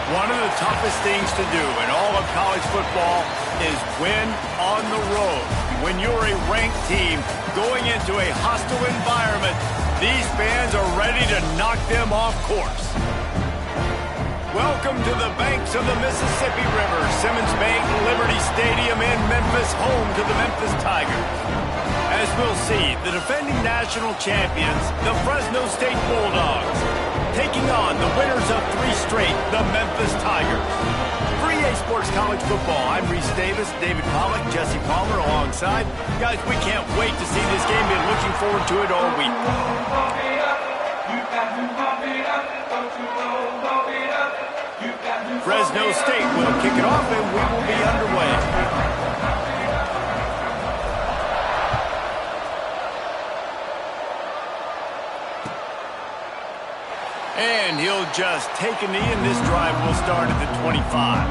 One of the toughest things to do in all of college football is win on the road. When you're a ranked team going into a hostile environment, these fans are ready to knock them off course. Welcome to the banks of the Mississippi River, Simmons Bank Liberty Stadium in Memphis, home to the Memphis Tigers. As we'll see, the defending national champions, the Fresno State Bulldogs, taking on the winners of 3 straight, the Memphis Tigers. For EA Sports College Football, I'm Reese Davis, David Pollack, Jesse Palmer alongside. Guys, we can't wait to see this game. Been looking forward to it all week. Fresno State will kick it off and we will be underway. And he'll just take a knee, and this drive will start at the 25.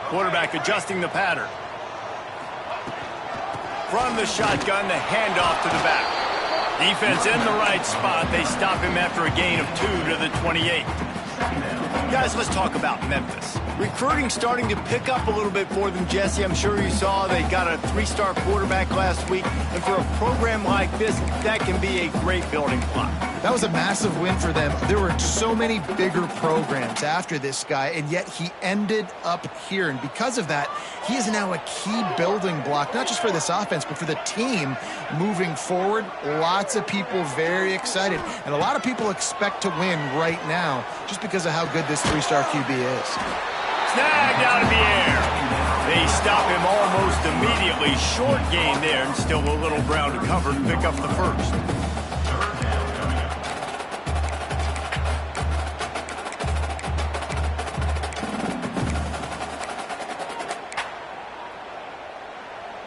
Quarterback adjusting the pattern. From the shotgun, the handoff to the back. Defense in the right spot. They stop him after a gain of 2 to the 28. Guys, let's talk about Memphis. Recruiting starting to pick up a little bit for them, Jesse. I'm sure you saw they got a 3-star quarterback last week. And for a program like this, that can be a great building block. That was a massive win for them. There were so many bigger programs after this guy, and yet he ended up here. And because of that, he is now a key building block, not just for this offense, but for the team moving forward. Lots of people very excited. And a lot of people expect to win right now just because of how good this 3-star QB is. Snagged out of the air. They stop him almost immediately. Short gain there, and still a little ground to cover to pick up the first.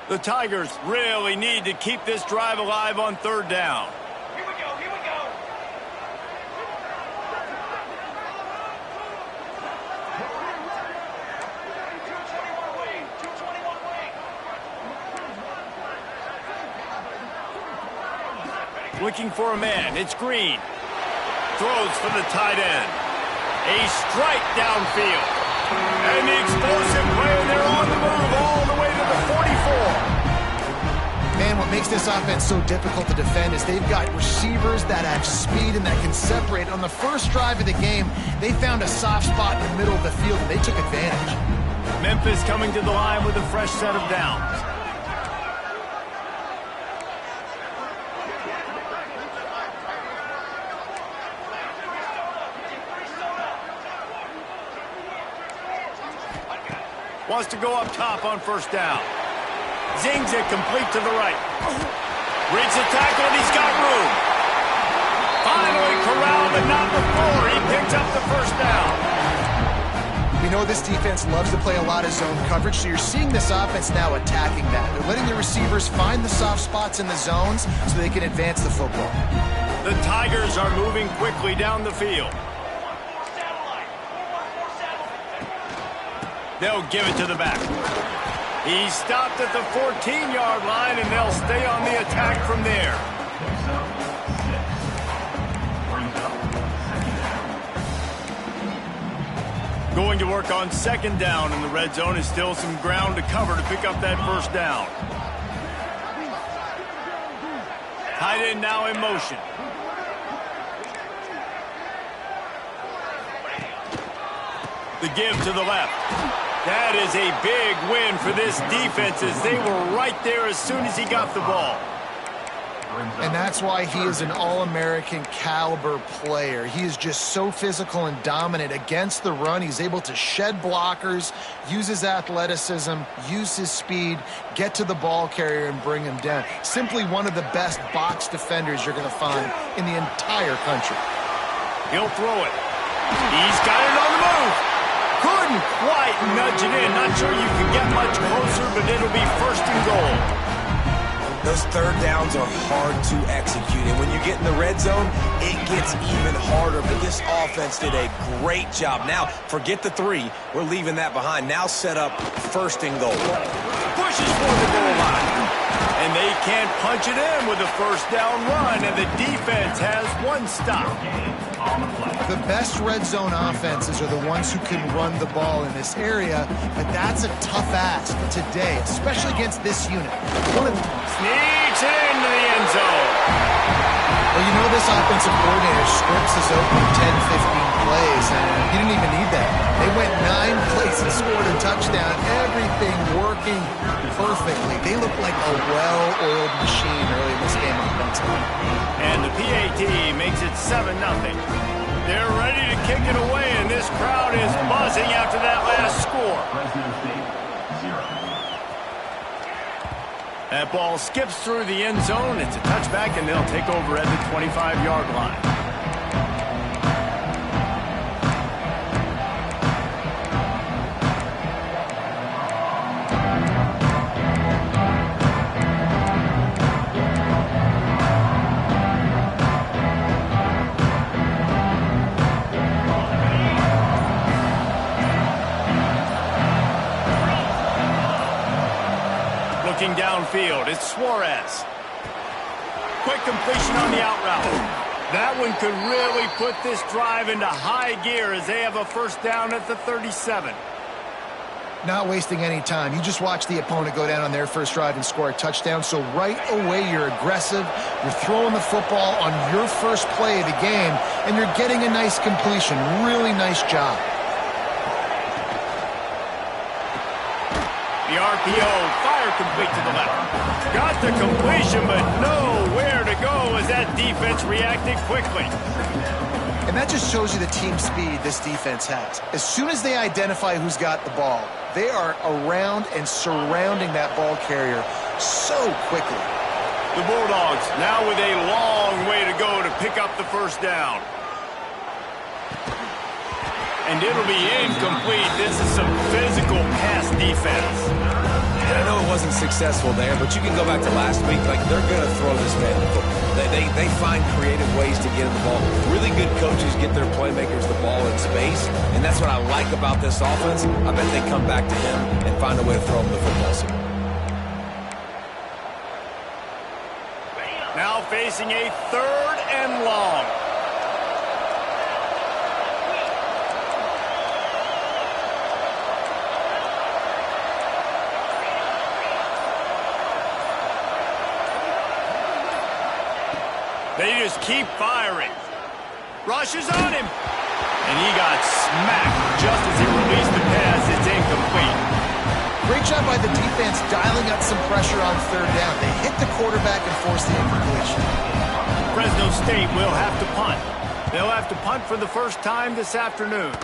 The Tigers really need to keep this drive alive on 3rd down. Here we go, here we go. Looking for a man. It's Green. Throws for the tight end. A strike downfield. And the explosive play, and they're on the move all the way to the 44. Man, what makes this offense so difficult to defend is they've got receivers that have speed and that can separate. On the first drive of the game, they found a soft spot in the middle of the field, and they took advantage. Memphis coming to the line with a fresh set of downs. Wants to go up top on 1st down. Zings it complete to the right. Rigs the tackle, and he's got room. Finally corralled, but not before. He picks up the 1st down. We know this defense loves to play a lot of zone coverage, so you're seeing this offense now attacking that. They're letting the receivers find the soft spots in the zones so they can advance the football. The Tigers are moving quickly down the field. They'll give it to the back. He stopped at the 14-yard line, and they'll stay on the attack from there. Going to work on 2nd down in the red zone. Is still some ground to cover to pick up that 1st down. Tight end now in motion. The give to the left. That is a big win for this defense, as they were right there as soon as he got the ball. And that's why he is an All-American caliber player. He is just so physical and dominant against the run. He's able to shed blockers, use his athleticism, use his speed, get to the ball carrier and bring him down. Simply one of the best box defenders you're going to find in the entire country. He'll throw it. He's got it on the move. Couldn't quite nudge it in. Not sure you can get much closer, but it'll be 1st and goal. Those third downs are hard to execute. And when you get in the red zone, it gets even harder. But this offense did a great job. Now, forget the 3. We're leaving that behind. Now set up 1st and goal. Pushes for the goal line. And they can't punch it in with a 1st down run. And the defense has 1 stop. The best red zone offenses are the ones who can run the ball in this area, but that's a tough ask today, especially against this unit. Sneaks it into the end zone. Well, you know this offensive coordinator scripts his opening 10, 15 plays, and he didn't even need that. They went 9 plays and scored a touchdown, everything working perfectly. They look like a well-oiled machine early in this game offensively. And the PAT makes it 7-0. They're ready to kick it away, and this crowd is buzzing after that last score. That ball skips through the end zone. It's a touchback, and they'll take over at the 25-yard line. Looking downfield, it's Suarez. Quick completion on the out route. That one could really put this drive into high gear as they have a 1st down at the 37. Not wasting any time. You just watch the opponent go down on their first drive and score a touchdown. So right away, you're aggressive. You're throwing the football on your first play of the game, and you're getting a nice completion. Really nice job. The RPO, fire complete to the left. Got the completion, but nowhere to go as that defense reacted quickly. And that just shows you the team speed this defense has. As soon as they identify who's got the ball, they are around and surrounding that ball carrier so quickly. The Bulldogs now with a long way to go to pick up the 1st down. And it'll be incomplete. This is some physical pass defense. And I know it wasn't successful there, but you can go back to last week. Like, they're going to throw this man the football. They find creative ways to get him the ball. Really good coaches get their playmakers the ball in space, and that's what I like about this offense. I bet they come back to him and find a way to throw him the football soon. Now facing a 3rd and long. They just keep firing. Rushes on him. And he got smacked just as he released the pass. It's incomplete. Great job by the defense dialing up some pressure on 3rd down. They hit the quarterback and forced the incompletion. Fresno State will have to punt. They'll have to punt for the 1st time this afternoon.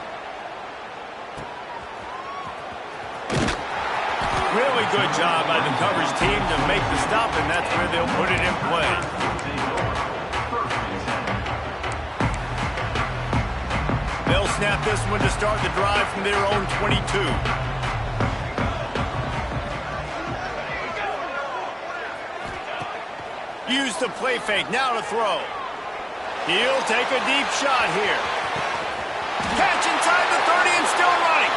Really good job by the coverage team to make the stop, and that's where they'll put it in play. They'll snap this one to start the drive from their own 22. Use the play fake, now to throw. He'll take a deep shot here. Catch inside the 30 and still running.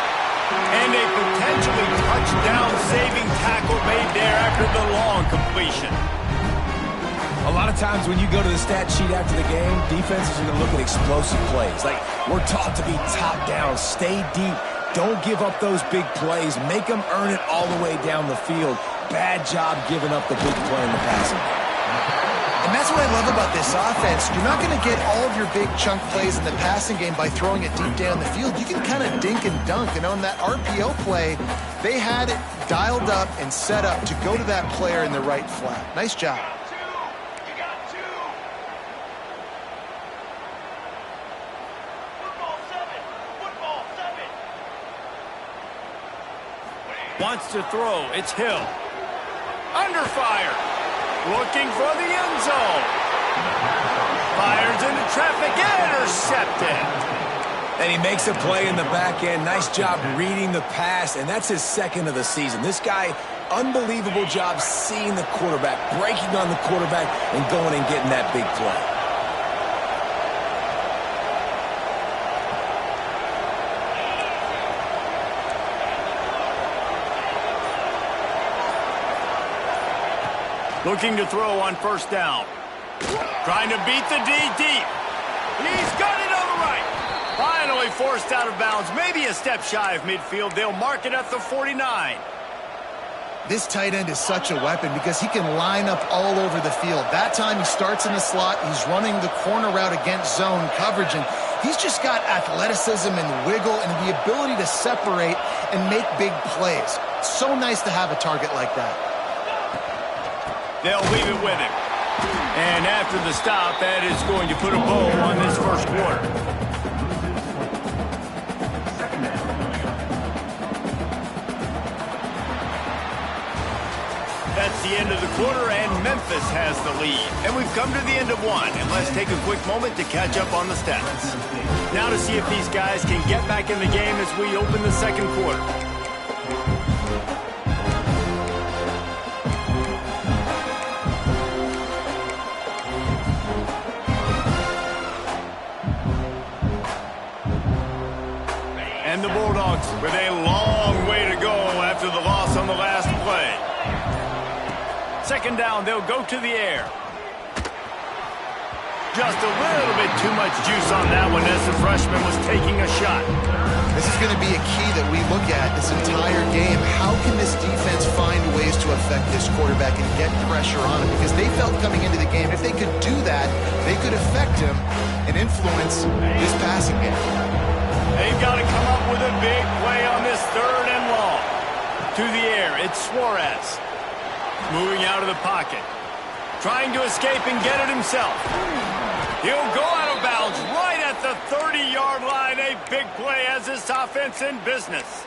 And a potentially touchdown-saving tackle made there after the long completion. A lot of times when you go to the stat sheet after the game, defenses are going to look at explosive plays. Like, we're taught to be top down, stay deep, don't give up those big plays, make them earn it all the way down the field. Bad job giving up the big play in the passing game. And that's what I love about this offense. You're not going to get all of your big chunk plays in the passing game by throwing it deep down the field. You can kind of dink and dunk. And on that RPO play, they had it dialed up and set up to go to that player in the right flat. Nice job. Wants to throw. It's Hill. Under fire. Looking for the end zone. Fires into traffic. Intercepted. And he makes a play in the back end. Nice job reading the pass, and that's his 2nd of the season. This guy unbelievable job seeing the quarterback, breaking on the quarterback, and going and getting that big play. Looking to throw on first down. Trying to beat the D deep. He's got it on the right. Finally forced out of bounds. Maybe a step shy of midfield. They'll mark it at the 49. This tight end is such a weapon because he can line up all over the field. That time he starts in the slot. He's running the corner route against zone coverage, and he's just got athleticism and wiggle and the ability to separate and make big plays. So nice to have a target like that. They'll leave it with him. And after the stop, that is going to put a bow on this first quarter. That's the end of the quarter, and Memphis has the lead. And we've come to the end of one, and let's take a quick moment to catch up on the stats. Now to see if these guys can get back in the game as we open the second quarter. And the Bulldogs with a long way to go after the loss on the last play. Second down, they'll go to the air. Just a little bit too much juice on that one as the freshman was taking a shot. This is going to be a key that we look at this entire game. How can this defense find ways to affect this quarterback and get pressure on him? Because they felt coming into the game, if they could do that, they could affect him and influence this passing game. They've got to come up with a big play on this third and long. To the air, it's Suarez. Moving out of the pocket. Trying to escape and get it himself. He'll go out of bounds right at the 30-yard line. A big play as this offense in business.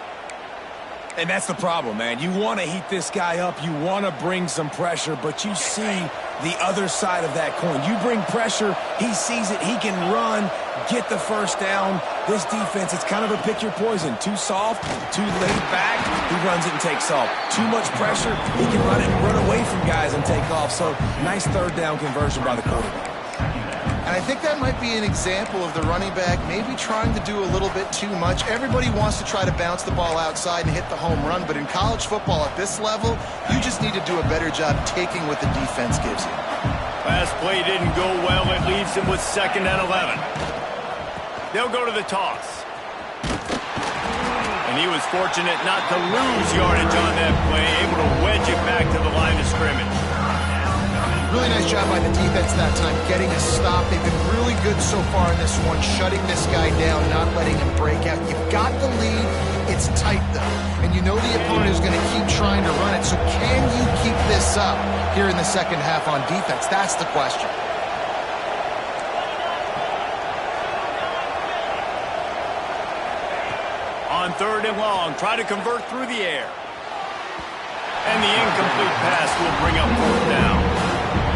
And that's the problem, man. You want to heat this guy up. You want to bring some pressure, but you see the other side of that coin. You bring pressure, he sees it, he can run, get the first down. This defense, it's kind of a pick your poison. Too soft, too laid back, he runs it and takes off. Too much pressure, he can run it and run away from guys and take off. So, nice third down conversion by the quarterback. And I think that might be an example of the running back maybe trying to do a little bit too much. Everybody wants to try to bounce the ball outside and hit the home run, but in college football at this level, you just need to do a better job taking what the defense gives you. Last play didn't go well. It leaves him with 2nd and 11. They'll go to the toss. And he was fortunate not to lose yardage on that play, able to wedge it back to the line of scrimmage. Really nice job by the defense that time, getting a stop. They've been really good so far in this one, shutting this guy down, not letting him break out. You've got the lead. It's tight, though. And you know the opponent is going to keep trying to run it. So can you keep this up here in the second half on defense? That's the question. On 3rd and long, try to convert through the air. And the incomplete pass will bring up 4th down.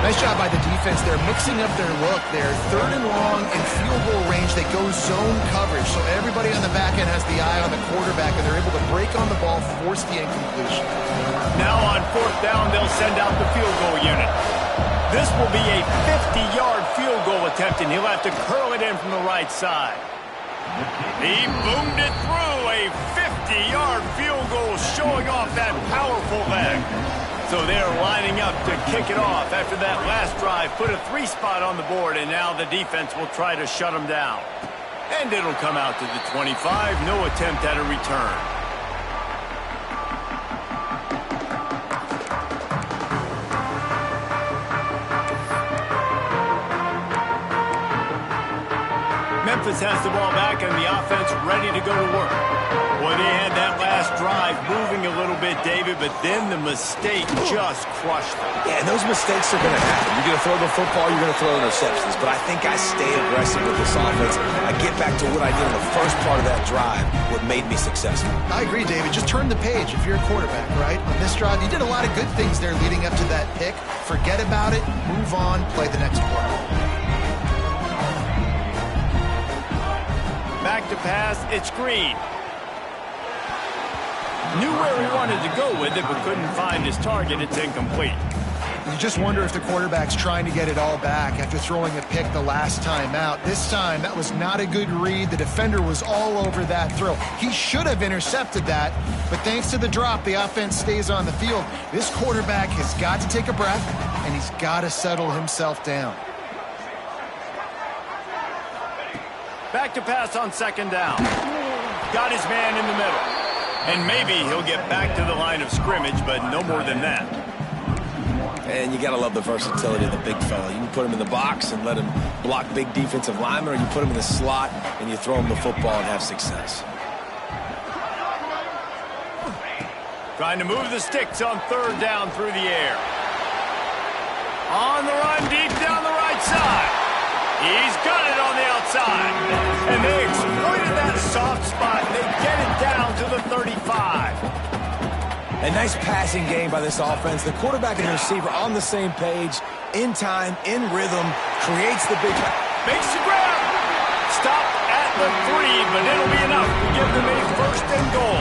Nice job by the defense. They're mixing up their look. They're 3rd and long in field goal range. They go zone coverage. So everybody on the back end has the eye on the quarterback, and they're able to break on the ball, force the incompletion. Now on 4th down, they'll send out the field goal unit. This will be a 50-yard field goal attempt, and he'll have to curl it in from the right side. He boomed it through. A 50-yard field goal showing off that powerful leg. So they're lining up to kick it off after that last drive. Put a 3-spot on the board, and now the defense will try to shut them down. And it'll come out to the 25. No attempt at a return. Memphis has the ball back and the offense ready to go to work. Well, they had that last drive moving a little bit, David, but then the mistake just crushed them. Yeah, and those mistakes are going to happen. You're going to throw the football, you're going to throw interceptions. But I think I stay aggressive with this offense. I get back to what I did in the first part of that drive, what made me successful. I agree, David. Just turn the page if you're a quarterback, right? On this drive, you did a lot of good things there leading up to that pick. Forget about it, move on, play the next play. Back to pass, it's Green. Knew where he wanted to go with it, but couldn't find his target. It's incomplete. You just wonder if the quarterback's trying to get it all back after throwing a pick the last time out. This time, that was not a good read. The defender was all over that throw. He should have intercepted that, but thanks to the drop, the offense stays on the field. This quarterback has got to take a breath, and he's got to settle himself down. Back to pass on second down. Got his man in the middle. And maybe he'll get back to the line of scrimmage, but no more than that. And you got to love the versatility of the big fella. You can put him in the box and let him block big defensive linemen, or you put him in the slot and you throw him the football and have success. Trying to move the sticks on third down through the air. On the run, deep down the right side. He's got it on the outside. And they exploited that soft spot. They get it down to the 35. A nice passing game by this offense. The quarterback and the receiver on the same page, in time, in rhythm, creates the big... Makes the grab. Stopped at the 3, but it'll be enough to give them a first and goal.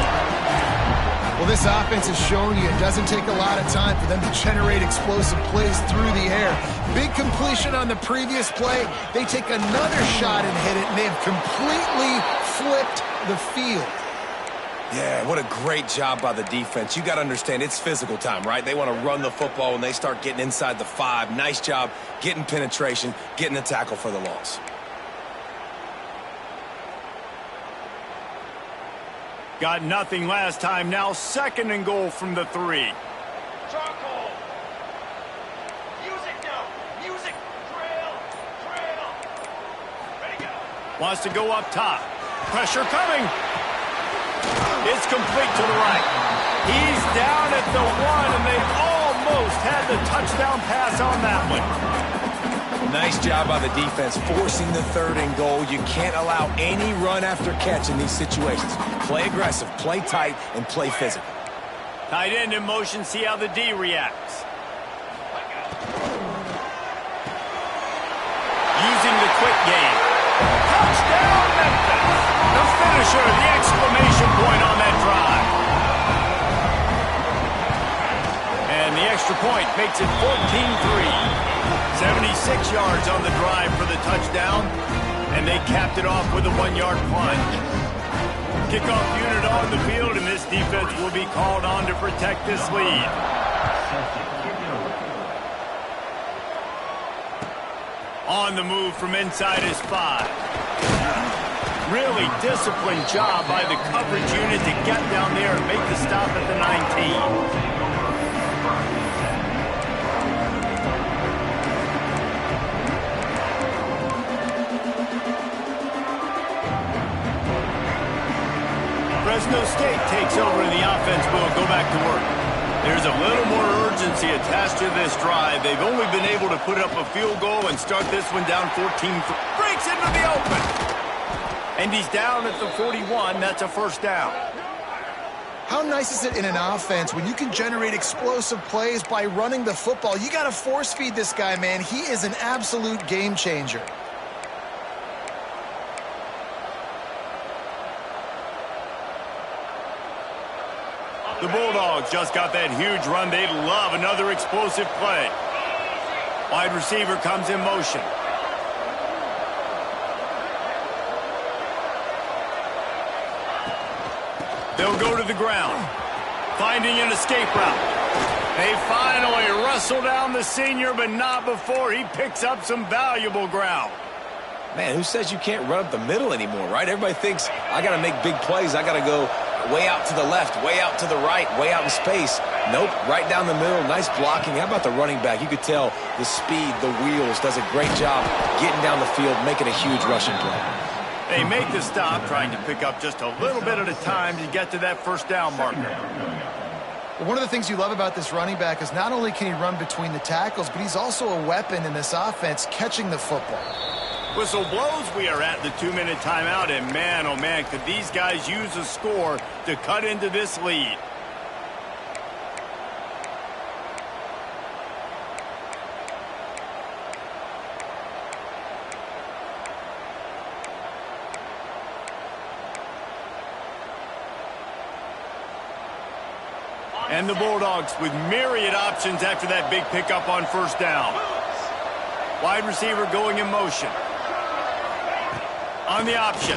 Well, this offense has shown you it doesn't take a lot of time for them to generate explosive plays through the air. Big completion on the previous play. They take another shot and hit it, and they've completely flipped the field. Yeah, what a great job by the defense. You got to understand, it's physical time, right? They want to run the football when they start getting inside the 5. Nice job getting penetration, getting the tackle for the loss. Got nothing last time. Now second and goal from the 3. Charcoal. Music now. Music. Trail. Ready, go. Wants to go up top. Pressure coming. It's complete to the right. He's down at the 1, and they almost had the touchdown pass on that one. Nice job by the defense, forcing the third and goal. You can't allow any run after catch in these situations. Play aggressive, play tight, and play physical. Tight end in motion, see how the D reacts. Using the quick game. Touchdown, Memphis! The finisher, the exclamation point on that drive. And the extra point makes it 14-3. 76 yards on the drive for the touchdown, and they capped it off with a 1-yard plunge. Kickoff unit on the field, and this defense will be called on to protect this lead. On the move from inside his 5. Really disciplined job by the coverage unit to get down there and make the stop at the 19. Fresno State takes over and the offense will go back to work. There's a little more urgency attached to this drive. They've only been able to put up a field goal and start this one down 14. Breaks into the open. And he's down at the 41. That's a first down. How nice is it in an offense when you can generate explosive plays by running the football? You got to force feed this guy, man. He is an absolute game changer. The Bulldogs just got that huge run. They'd love another explosive play. Wide receiver comes in motion. They'll go to the ground, finding an escape route. They finally wrestle down the senior, but not before he picks up some valuable ground. Man, who says you can't run up the middle anymore, right? Everybody thinks, I got to make big plays. I got to go way out to the left, way out to the right, way out in space. Nope, right down the middle. Nice blocking. How about the running back? You could tell the speed, the wheels, does a great job getting down the field, making a huge rushing play. They make the stop, trying to pick up just a little bit at a time to get to that first down marker. One of the things you love about this running back is not only can he run between the tackles, but he's also a weapon in this offense, catching the football. Whistle blows, we are at the 2-minute timeout, and man, oh man, could these guys use a score to cut into this lead. And the Bulldogs with myriad options after that big pickup on first down. Wide receiver going in motion. On the option.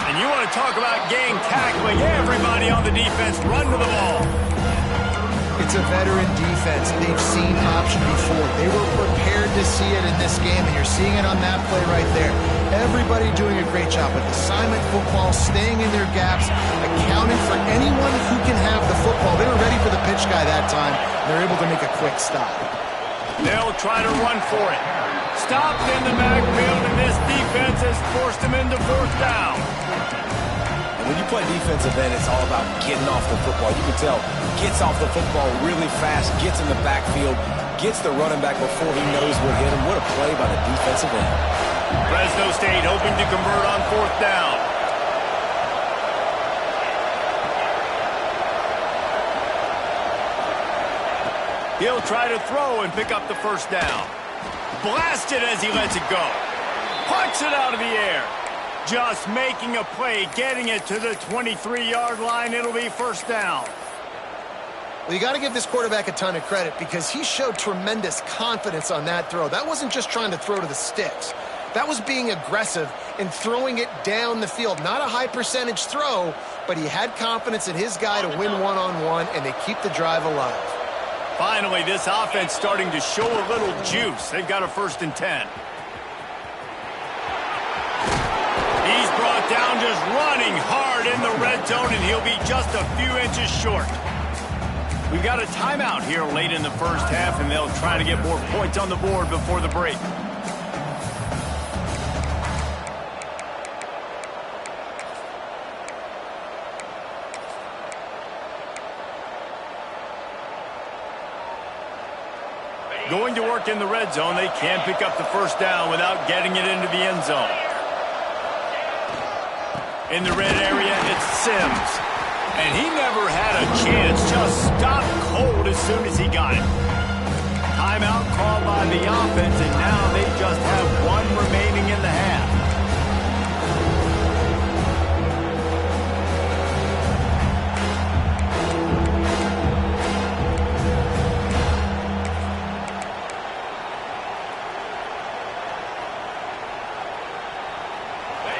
And you want to talk about gang tackling. Everybody on the defense run to the ball. It's a veteran defense. They've seen option before. They were prepared to see it in this game, and you're seeing it on that play right there. Everybody doing a great job with assignment football, staying in their gaps, accounting for anyone who can have the football. They were ready for the pitch guy that time, and they're able to make a quick stop. They'll try to run for it. Stopped in the backfield, and this defense has forced him into fourth down. When you play defensive end, it's all about getting off the football. You can tell, gets off the football really fast, gets in the backfield, gets the running back before he knows what hit him. What a play by the defensive end. Fresno State hoping to convert on fourth down. He'll try to throw and pick up the first down. Blasted as he lets it go. Punch it out of the air. Just making a play, getting it to the 23-yard line. It'll be first down. Well, you got to give this quarterback a ton of credit because he showed tremendous confidence on that throw. That wasn't just trying to throw to the sticks. That was being aggressive and throwing it down the field. Not a high percentage throw, but he had confidence in his guy to win one-on-one, and they keep the drive alive. Finally, this offense starting to show a little juice. They've got a 1st and 10. He's brought down just running hard in the red zone, and he'll be just a few inches short. We've got a timeout here late in the first half, and they'll try to get more points on the board before the break. Going to work in the red zone, they can't pick up the first down without getting it into the end zone. In the red area, it's Sims. And he never had a chance, just stopped cold as soon as he got it. Timeout called by the offense, and now they just have one remaining in the half.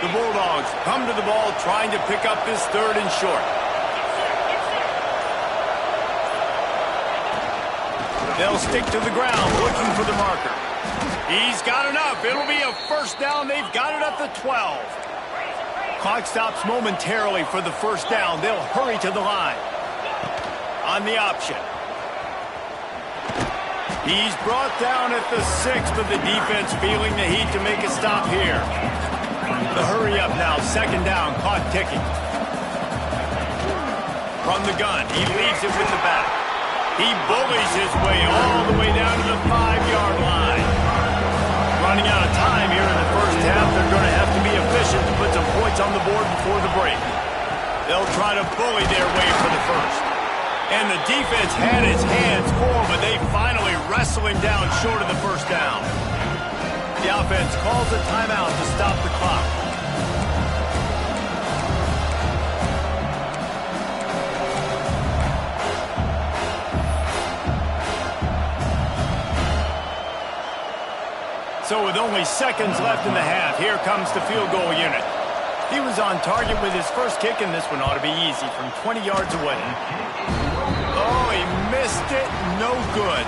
The Bulldogs come to the ball trying to pick up this 3rd and short. They'll stick to the ground looking for the marker. He's got enough. It'll be a first down. They've got it at the 12. Clock stops momentarily for the first down. They'll hurry to the line. On the option. He's brought down at the 6, but the defense feeling the heat to make a stop here. The hurry up now, 2nd down, clock ticking. From the gun, he leaves it with the back. He bullies his way all the way down to the 5-yard line. Running out of time here in the first half, they're going to have to be efficient to put some points on the board before the break. They'll try to bully their way for the first. And the defense had his hands full, but they finally wrestle him down short of the first down. The offense calls a timeout to stop the clock. So with only seconds left in the half, here comes the field goal unit. He was on target with his first kick, and this one ought to be easy from 20 yards away. Oh, he missed it. No good.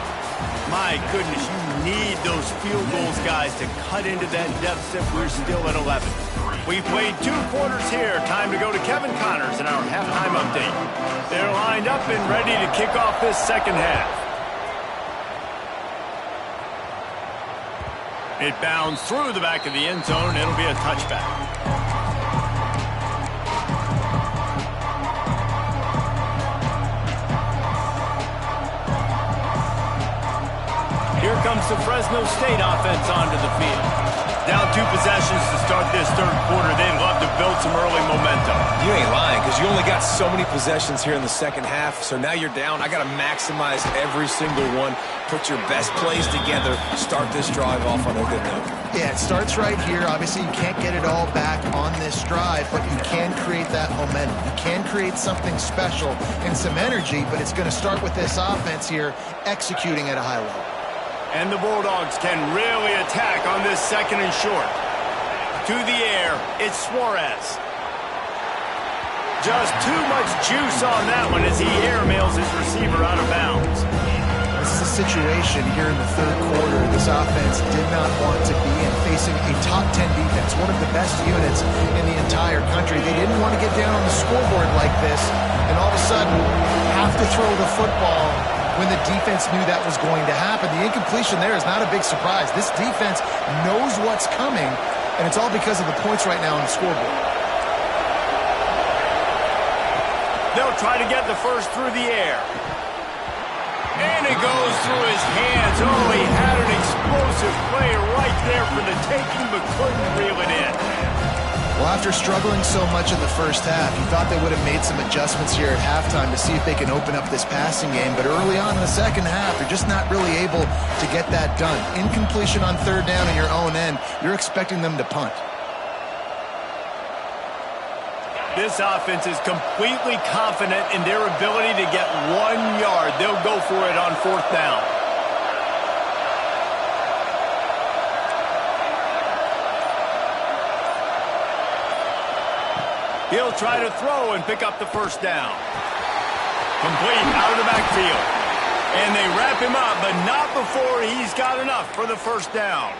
My goodness, you need those field goals, guys, to cut into that deficit. We're still at 11. We played 2 quarters here. Time to go to Kevin Connors in our halftime update. They're lined up and ready to kick off this second half. It bounds through the back of the end zone, and it'll be a touchback. Here comes the Fresno State offense onto the field. Down 2 possessions to start this third quarter. They'd love to build some early momentum. You ain't lying, because you only got so many possessions here in the second half, so now you're down. I got to maximize every single one, put your best plays together, start this drive off on a good note. Yeah, it starts right here. Obviously, you can't get it all back on this drive, but you can create that momentum. You can create something special and some energy, but it's going to start with this offense here executing at a high level. And the Bulldogs can really attack on this second and short. To the air, it's Suarez. Just too much juice on that one as he airmails his receiver out of bounds. This is a situation here in the third quarter this offense did not want to be in, facing a top 10 defense, one of the best units in the entire country. They didn't want to get down on the scoreboard like this and all of a sudden have to throw the football when the defense knew that was going to happen. The incompletion there is not a big surprise. This defense knows what's coming, and it's all because of the points right now on the scoreboard. They'll try to get the first through the air. And it goes through his hands. Oh, he had an explosive play right there for the taking, but couldn't reel it in. Well, after struggling so much in the first half, you thought they would have made some adjustments here at halftime to see if they can open up this passing game. But early on in the second half, they're just not really able to get that done. Incompletion on third down in your own end, you're expecting them to punt. This offense is completely confident in their ability to get 1 yard. They'll go for it on fourth down. He'll try to throw and pick up the first down. Complete out of the backfield. And they wrap him up, but not before he's got enough for the first down.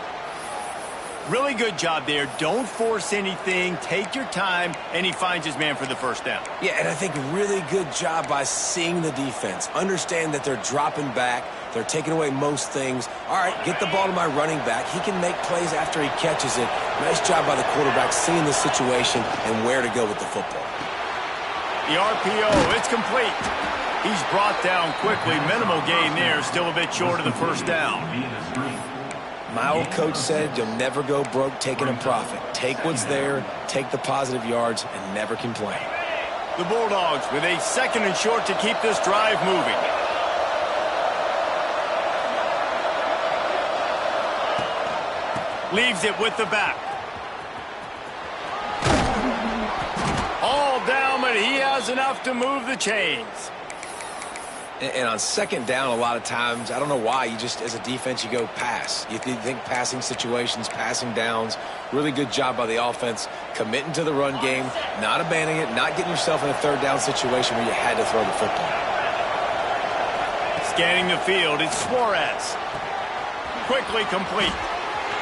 Really good job there. Don't force anything. Take your time, and he finds his man for the first down. Yeah, and I think really good job by seeing the defense. Understand that they're dropping back. They're taking away most things. All right, get the ball to my running back. He can make plays after he catches it. Nice job by the quarterback seeing the situation and where to go with the football. The RPO, it's complete. He's brought down quickly. Minimal gain there. Still a bit short of the first down. My old coach said you'll never go broke taking a profit. Take what's there, take the positive yards, and never complain. The Bulldogs with a second and short to keep this drive moving. Leaves it with the back. All down, but he has enough to move the chains. And on second down, a lot of times, I don't know why, you just, as a defense, you go pass. You think passing situations, passing downs. Really good job by the offense, committing to the run game, not abandoning it, not getting yourself in a third down situation where you had to throw the football. Scanning the field, it's Suarez. Quickly complete.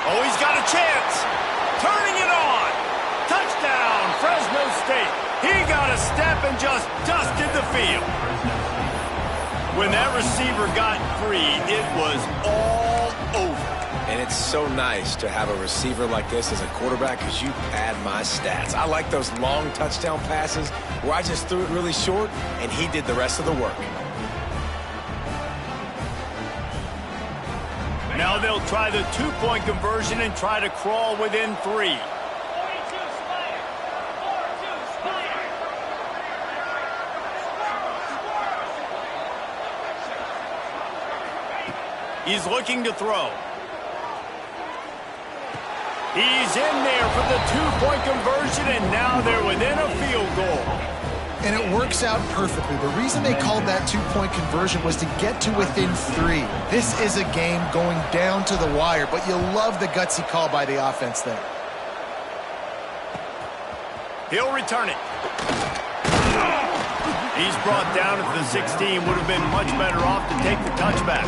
Oh, he's got a chance. Turning it on. Touchdown, Fresno State. He got a step and just dusted the field. When that receiver got free, it was all over. And it's so nice to have a receiver like this as a quarterback because you pad my stats. I like those long touchdown passes where I just threw it really short and he did the rest of the work. Now they'll try the two-point conversion and try to crawl within 3. He's looking to throw. He's in there for the two-point conversion, and now they're within a field goal. And it works out perfectly. The reason they called that two-point conversion was to get to within 3. This is a game going down to the wire, but you love the gutsy call by the offense there. He'll return it. He's brought down at the 16. Would have been much better off to take the touchback.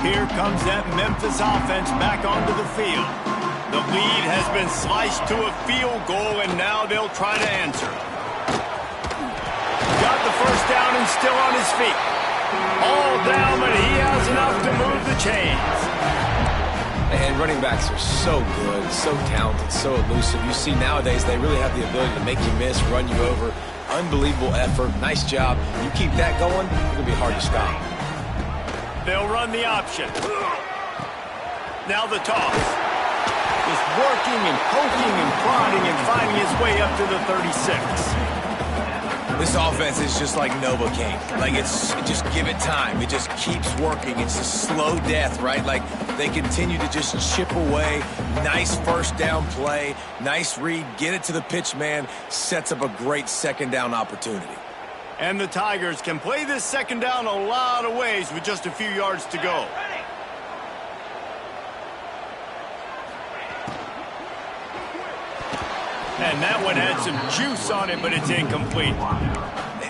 Here comes that Memphis offense back onto the field. The lead has been sliced to a field goal, and now they'll try to answer. Got the first down and still on his feet. All down, but he has enough to move the chains. And running backs are so good, so talented, so elusive. You see nowadays they really have the ability to make you miss, run you over. Unbelievable effort. Nice job. You keep that going, it's going to be hard to stop. They'll run the option. Now the toss. Just working and poking and prodding and finding his way up to the 36. This offense is just like Novocaine. Like, just give it time. It just keeps working. It's a slow death, right? Like, they continue to just chip away. Nice first down play. Nice read. Get it to the pitch man. Sets up a great second down opportunity. And the Tigers can play this second down a lot of ways with just a few yards to go. And that one had some juice on it, but it's incomplete.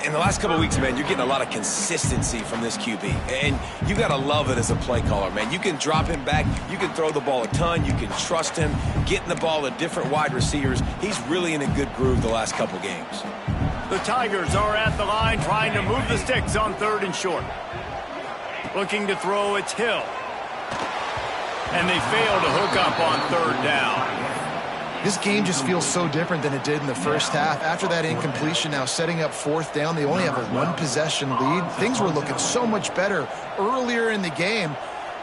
In the last couple of weeks, man, you're getting a lot of consistency from this QB. And you got to love it as a play caller, man. You can drop him back. You can throw the ball a ton. You can trust him. Getting the ball to different wide receivers. He's really in a good groove the last couple games. The Tigers are at the line trying to move the sticks on 3rd and short. Looking to throw, it's Hill. And they fail to hook up on 3rd down. This game just feels so different than it did in the first half. After that incompletion, now setting up 4th down, they only have a 1-possession lead. Things were looking so much better earlier in the game.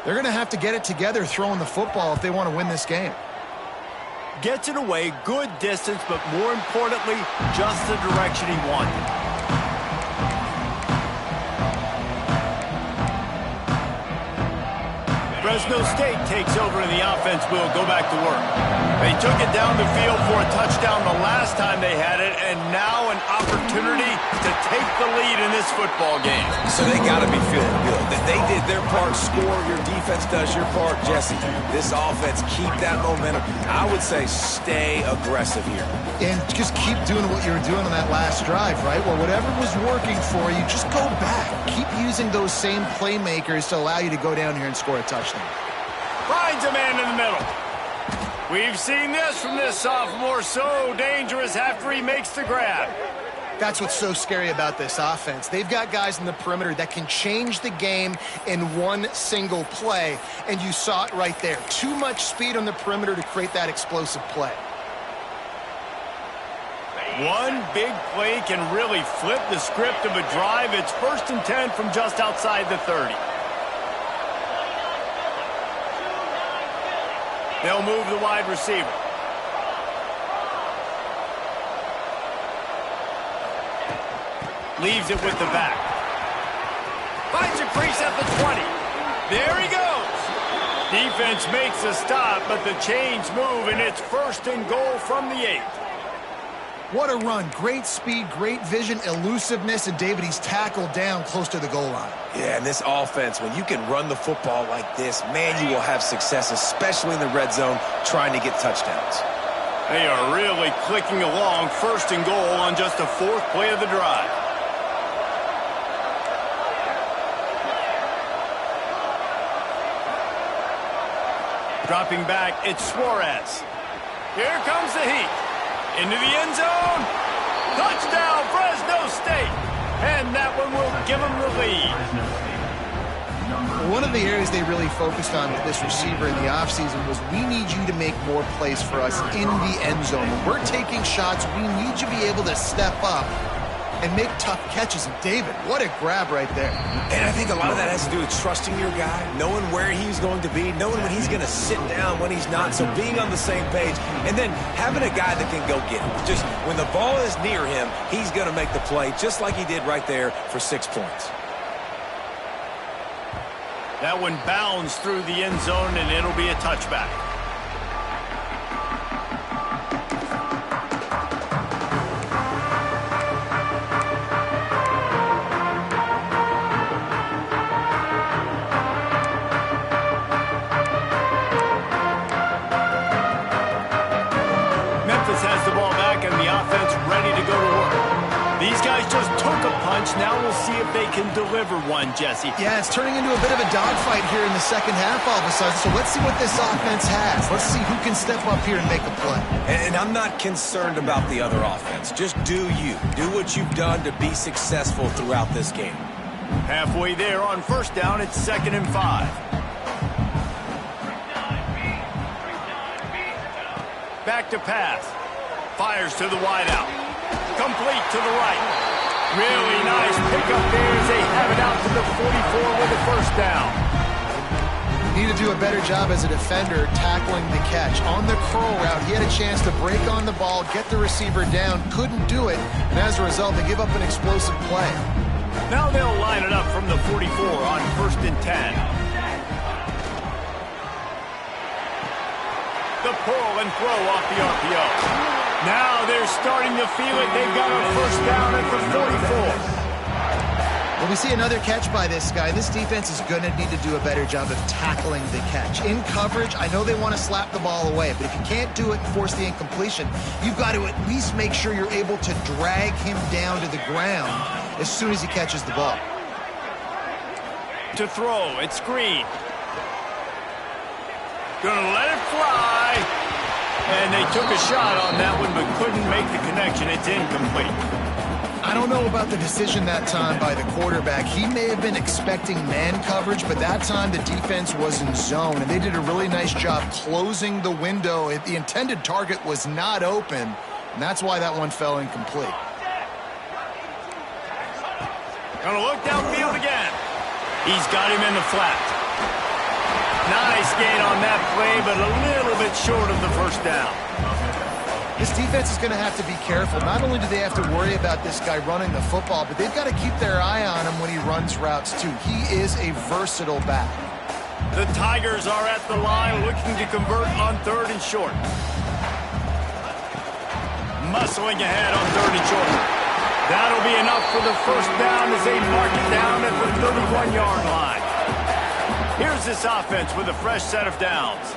They're going to have to get it together throwing the football if they want to win this game. Gets it away, good distance, but more importantly, just the direction he wanted. Fresno State takes over and the offense will go back to work. They took it down the field for a touchdown the last time they had it, and now an opportunity to take the lead in this football game. So they got to be feeling good. That they did their part, score, your defense does your part. Jesse, this offense, keep that momentum. I would say stay aggressive here. And just keep doing what you were doing on that last drive, right? Well, whatever was working for you, just go back. Keep using those same playmakers to allow you to go down here and score a touchdown. Finds a man in the middle. We've seen this from this sophomore, so dangerous after he makes the grab. That's what's so scary about this offense. They've got guys in the perimeter that can change the game in one single play, and you saw it right there. Too much speed on the perimeter to create that explosive play. One big play can really flip the script of a drive. It's 1st and 10 from just outside the 30. They'll move the wide receiver. Leaves it with the back. Finds a crease at the 20. There he goes. Defense makes a stop, but the chains move, and it's 1st and goal from the 8. What a run. Great speed, great vision, elusiveness, and David, he's tackled down close to the goal line. Yeah, and this offense, when you can run the football like this, man, you will have success, especially in the red zone, trying to get touchdowns. They are really clicking along, 1st and goal on just the 4th play of the drive. Dropping back, it's Suarez. Here comes the heat. Into the end zone. Touchdown, Fresno State. And that one will give them the lead. One of the areas they really focused on with this receiver in the offseason was we need you to make more plays for us in the end zone. When we're taking shots, we need you to be able to step up and make tough catches. And David, what a grab right there. And I think a lot of that has to do with trusting your guy, knowing where he's going to be, knowing when he's going to sit down, when he's not, so being on the same page, and then having a guy that can go get him. Just when the ball is near him, he's going to make the play, just like he did right there for 6 points. That one bounds through the end zone, and it'll be a touchback. Memphis has the ball back, and the offense ready to go to work. These guys just took a punch. Now we'll see if they can deliver one, Jesse. Yeah, it's turning into a bit of a dogfight here in the second half all of a sudden. So let's see what this offense has. Let's see who can step up here and make a play. And I'm not concerned about the other offense. Just do you. Do what you've done to be successful throughout this game. Halfway there on 1st down, it's 2nd and 5. Back to pass. Fires to the wideout. Complete to the right. Really nice pickup there as they have it out to the 44 with a first down. Need to do a better job as a defender tackling the catch. On the curl route, he had a chance to break on the ball, get the receiver down, couldn't do it, and as a result, they give up an explosive play. Now they'll line it up from the 44 on 1st and 10. The pull and throw off the RPO. Now they're starting to feel it. They've got a first down at the 44. Well, we see another catch by this guy. This defense is going to need to do a better job of tackling the catch. In coverage, I know they want to slap the ball away, but if you can't do it and force the incompletion, you've got to at least make sure you're able to drag him down to the ground as soon as he catches the ball. To throw, it's Green. Gonna let it fly. And they took a shot on that one, but couldn't make the connection. It's incomplete. I don't know about the decision that time by the quarterback. He may have been expecting man coverage, but that time the defense was in zone, and they did a really nice job closing the window. The intended target was not open, and that's why that one fell incomplete. Gonna look downfield again. He's got him in the flat. Nice gain on that play, but a little bit short of the first down. This defense is going to have to be careful. Not only do they have to worry about this guy running the football, but they've got to keep their eye on him when he runs routes too. He is a versatile back. The Tigers are at the line looking to convert on 3rd and short. Muscling ahead on 3rd and short. That'll be enough for the first down as they mark it down at the 31-yard line. Here's this offense with a fresh set of downs.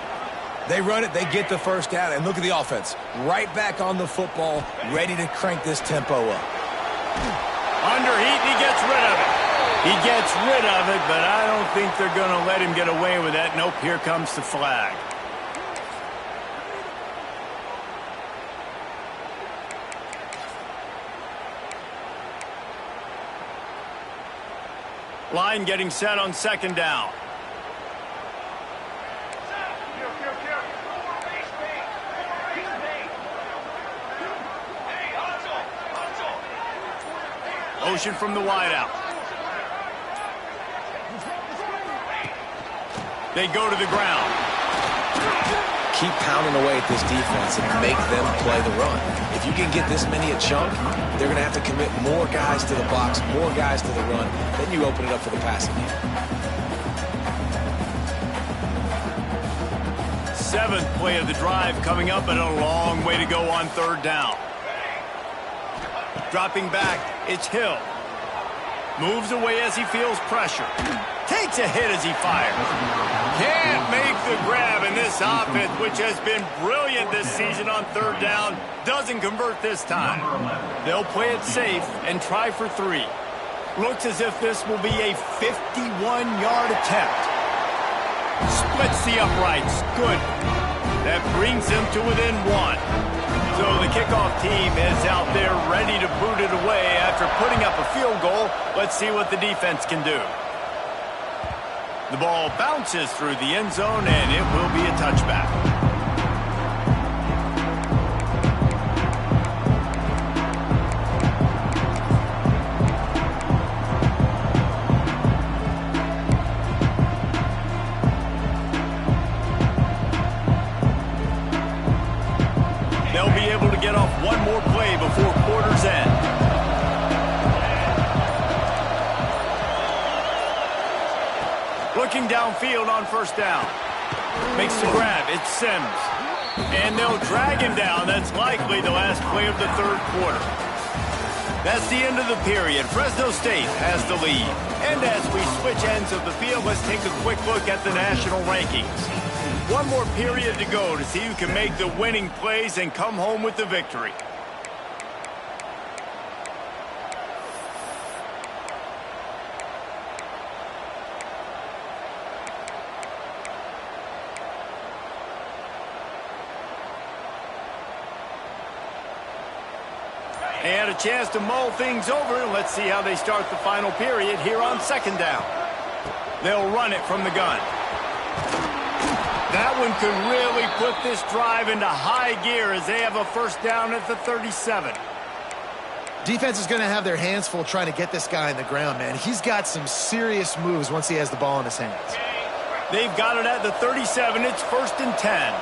They run it, they get the first down, and look at the offense. Right back on the football, ready to crank this tempo up. Under heat, he gets rid of it. He gets rid of it, but I don't think they're going to let him get away with that. Nope, here comes the flag. Line getting set on 2nd down. Motion from the wideout. They go to the ground. Keep pounding away at this defense and make them play the run. If you can get this many a chunk, they're going to have to commit more guys to the box, more guys to the run. Then you open it up for the passing game. 7th play of the drive coming up, and a long way to go on 3rd down. Dropping back, it's Hill. Moves away as he feels pressure. Takes a hit as he fires. Can't make the grab, and this offense, which has been brilliant this season on 3rd down, doesn't convert this time. They'll play it safe and try for 3. Looks as if this will be a 51-yard attempt. Splits the uprights. Good. That brings them to within 1. So the kickoff team is out there ready to boot it away after putting up a field goal. Let's see what the defense can do. The ball bounces through the end zone, and it will be a touchback. They'll be able to get off one more play before quarter's end. Looking downfield on 1st down. Makes the grab. It's Sims. And they'll drag him down. That's likely the last play of the 3rd quarter. That's the end of the period. Fresno State has the lead. And as we switch ends of the field, let's take a quick look at the national rankings. One more period to go to see who can make the winning plays and come home with the victory. And a chance to mull things over. Let's see how they start the final period here on 2nd down. They'll run it from the gun. That one could really put this drive into high gear as they have a first down at the 37. Defense is going to have their hands full trying to get this guy on the ground, man. He's got some serious moves once he has the ball in his hands. They've got it at the 37. It's 1st and 10.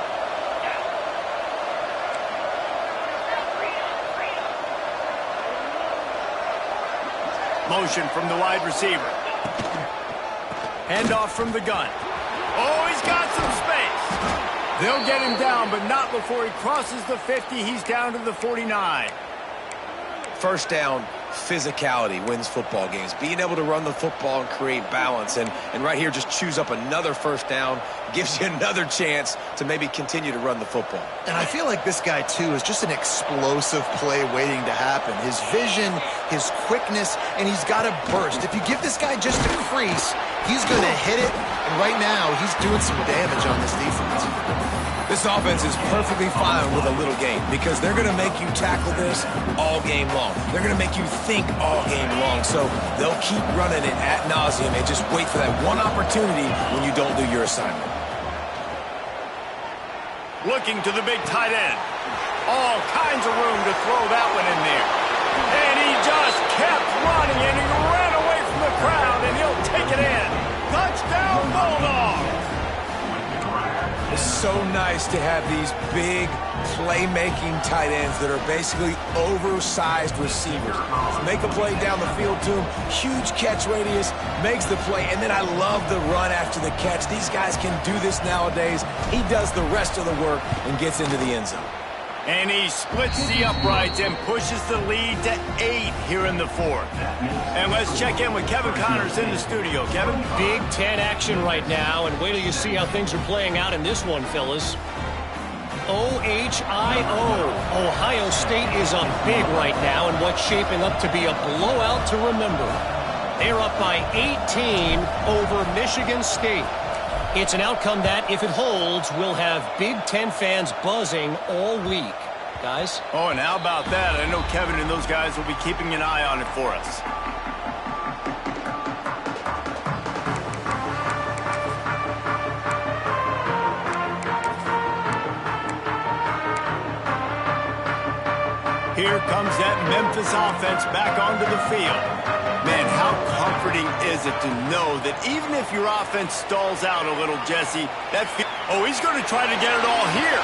Motion from the wide receiver. Handoff from the gun. Oh, he's got some space. They'll get him down, but not before he crosses the 50. He's down to the 49. First down, physicality wins football games. Being able to run the football and create balance. And right here, just choose up another first down. Gives you another chance to maybe continue to run the football. And I feel like this guy, too, is just an explosive play waiting to happen. His vision, his quickness, and he's got a burst. If you give this guy just a crease, he's going to hit it. And right now, he's doing some damage on this defense. This offense is perfectly fine with a little game because they're going to make you tackle this all game long. They're going to make you think all game long. So they'll keep running it ad nauseum and just wait for that one opportunity when you don't do your assignment. Looking to the big tight end. All kinds of room to throw that one in there. And he just kept running, and he ran away from the crowd, and he'll take it in. Touchdown, Bulldogs! It's so nice to have these big playmaking tight ends that are basically oversized receivers. Make a play down the field to him, huge catch radius, makes the play, and then I love the run after the catch. These guys can do this nowadays. He does the rest of the work and gets into the end zone. And he splits the uprights and pushes the lead to 8 here in the 4th. And let's check in with Kevin Connors in the studio. Kevin? Big Ten action right now, and wait till you see how things are playing out in this one, fellas. OHIO. Ohio State is up big right now in what's shaping up to be a blowout to remember. They're up by 18 over Michigan State. It's an outcome that, if it holds, will have Big Ten fans buzzing all week. Guys? Oh, and how about that? I know Kevin and those guys will be keeping an eye on it for us. Here comes that Memphis offense back onto the field. Man, how comforting is it to know that even if your offense stalls out a little, Jesse, he's going to try to get it all here.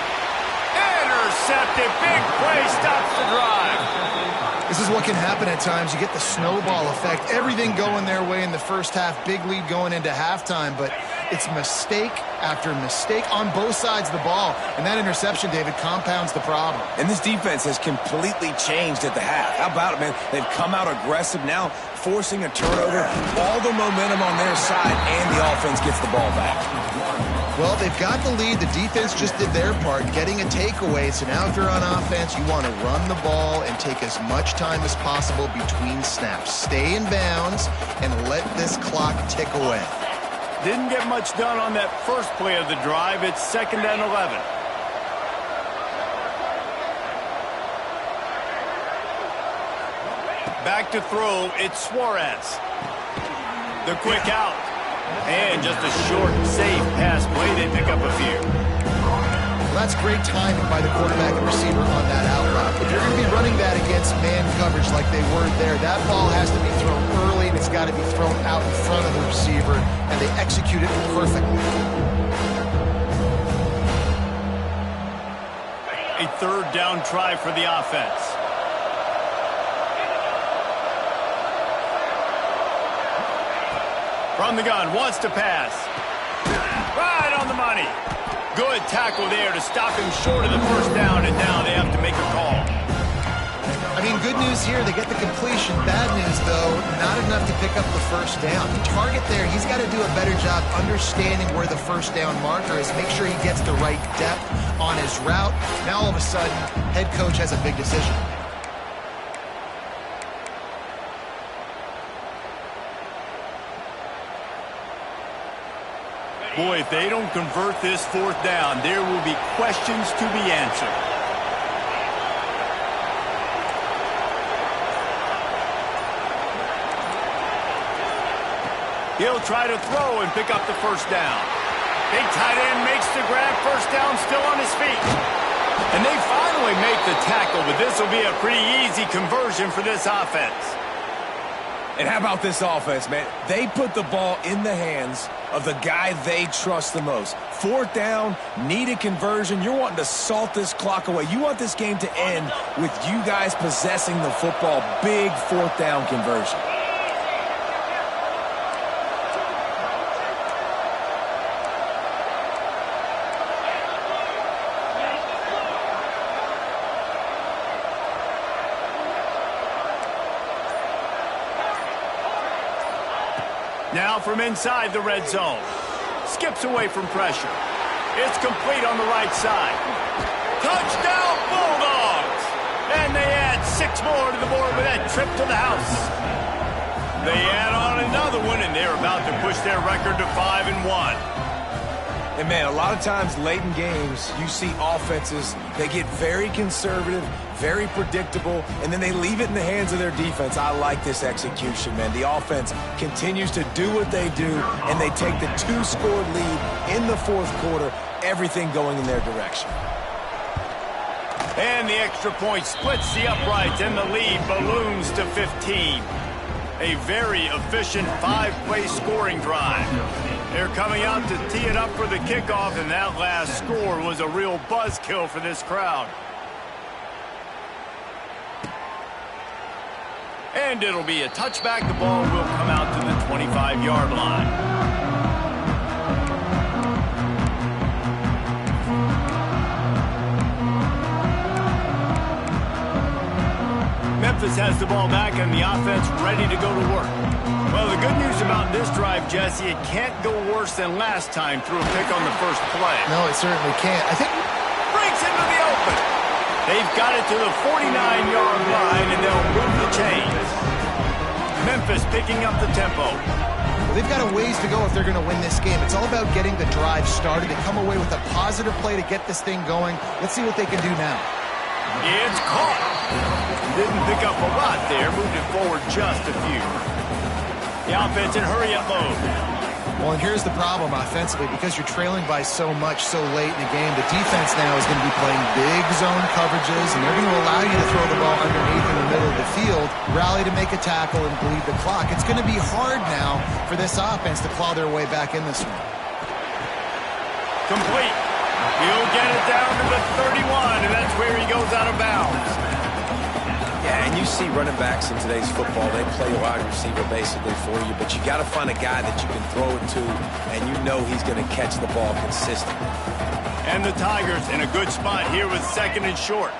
Intercepted. Big play stops the drive. This is what can happen at times. You get the snowball effect. Everything going their way in the first half. Big lead going into halftime, but it's mistake after mistake on both sides of the ball. And that interception, David, compounds the problem. And this defense has completely changed at the half. How about it, man? They've come out aggressive now, forcing a turnover, all the momentum on their side, and the offense gets the ball back. Well, they've got the lead. The defense just did their part, getting a takeaway. So now if you're on offense, you want to run the ball and take as much time as possible between snaps. Stay in bounds and let this clock tick away. Didn't get much done on that first play of the drive. It's 2nd and 11. Back to throw, it's Suarez. The quick out. And just a short, safe pass play. They pick up a few. Well, that's great timing by the quarterback and receiver on that out route. If you're going to be running that against man coverage like they were there, that ball has to be thrown early, and it's got to be thrown out in front of the receiver, and they execute it perfectly. A 3rd down try for the offense. From the gun, wants to pass. Right on the money. Good tackle there to stop him short of the first down, and now they have to make a call. I mean, good news here, they get the completion. Bad news, though, not enough to pick up the first down. The target there, he's got to do a better job understanding where the first down marker is, make sure he gets the right depth on his route. Now, all of a sudden, head coach has a big decision. Boy, if they don't convert this 4th down, there will be questions to be answered. He'll try to throw and pick up the first down. Big tight end makes the grab. First down, still on his feet. And they finally make the tackle, but this will be a pretty easy conversion for this offense. And how about this offense, man? They put the ball in the hands of the guy they trust the most. Fourth down, needed conversion. You're wanting to salt this clock away. You want this game to end with you guys possessing the football. Big fourth down conversion. Now from inside the red zone. Skips away from pressure. It's complete on the right side. Touchdown, Bulldogs! And they add 6 more to the board with that trip to the house. They add on another one, and they're about to push their record to 5-1. And, man, a lot of times late in games, you see offenses, they get very conservative, very predictable, and then they leave it in the hands of their defense. I like this execution, man. The offense continues to do what they do, and they take the 2-score lead in the fourth quarter, everything going in their direction. And the extra point splits the uprights, and the lead balloons to 15. A very efficient 5-play scoring drive. They're coming out to tee it up for the kickoff, and that last score was a real buzzkill for this crowd. And it'll be a touchback. The ball will come out to the 25-yard line. Memphis has the ball back and the offense ready to go to work. Well, the good news about this drive, Jesse, it can't go worse than last time through a pick on the first play. No, it certainly can't. I think breaks into the open. They've got it to the 49-yard line, and they'll move the chains. Memphis picking up the tempo. Well, they've got a ways to go if they're going to win this game. It's all about getting the drive started. They come away with a positive play to get this thing going. Let's see what they can do now. It's caught. Didn't pick up a lot there. Moved it forward just a few. The offense in hurry-up mode. Well, and here's the problem offensively. Because you're trailing by so much so late in the game, the defense now is going to be playing big zone coverages, and they're going to allow you to throw the ball underneath in the middle of the field, rally to make a tackle, and bleed the clock. It's going to be hard now for this offense to claw their way back in this one. Complete. He'll get it down to the 31, and that's where he goes out of bounds. Yeah, and you see running backs in today's football, they play wide receiver basically for you, but you got to find a guy that you can throw it to, and you know he's going to catch the ball consistently. And the Tigers in a good spot here with 2nd and short.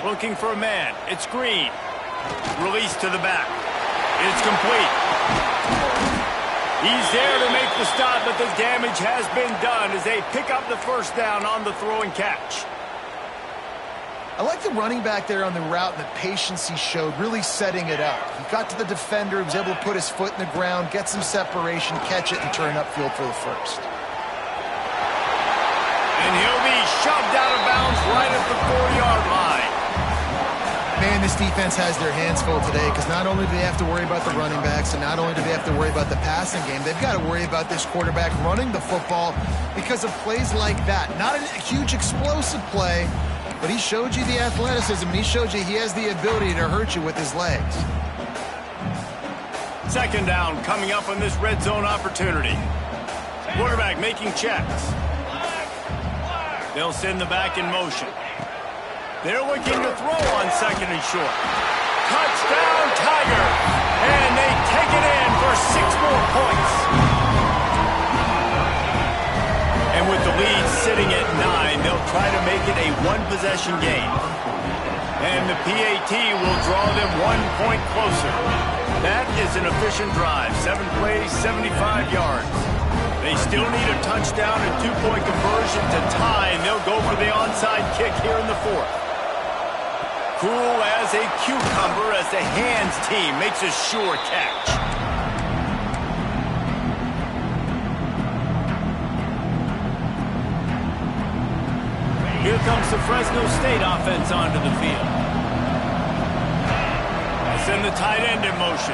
Looking for a man. It's Green. Release to the back. It's complete. He's there to make the stop, but the damage has been done as they pick up the first down on the throw and catch. I like the running back there on the route and the patience he showed, really setting it up. He got to the defender, he was able to put his foot in the ground, get some separation, catch it, and turn upfield for the first. And he'll be shoved out of bounds right at the 4-yard line. Man, this defense has their hands full today because not only do they have to worry about the running backs and not only do they have to worry about the passing game, they've got to worry about this quarterback running the football because of plays like that. Not a huge explosive play, but he showed you the athleticism, and he showed you he has the ability to hurt you with his legs. 2nd down coming up on this red zone opportunity. Quarterback making checks. They'll send the back in motion. They're looking to throw on 2nd and short. Touchdown, Tigers! And they take it in for 6 more points. And with the lead sitting at 9, they'll try to make it a 1-possession game. And the PAT will draw them 1 point closer. That is an efficient drive. 7 plays, 75 yards. They still need a touchdown and 2-point conversion to tie, and they'll go for the onside kick here in the 4th. Cool as a cucumber as the hands team makes a sure catch. Here comes the Fresno State offense onto the field. They send the tight end in motion.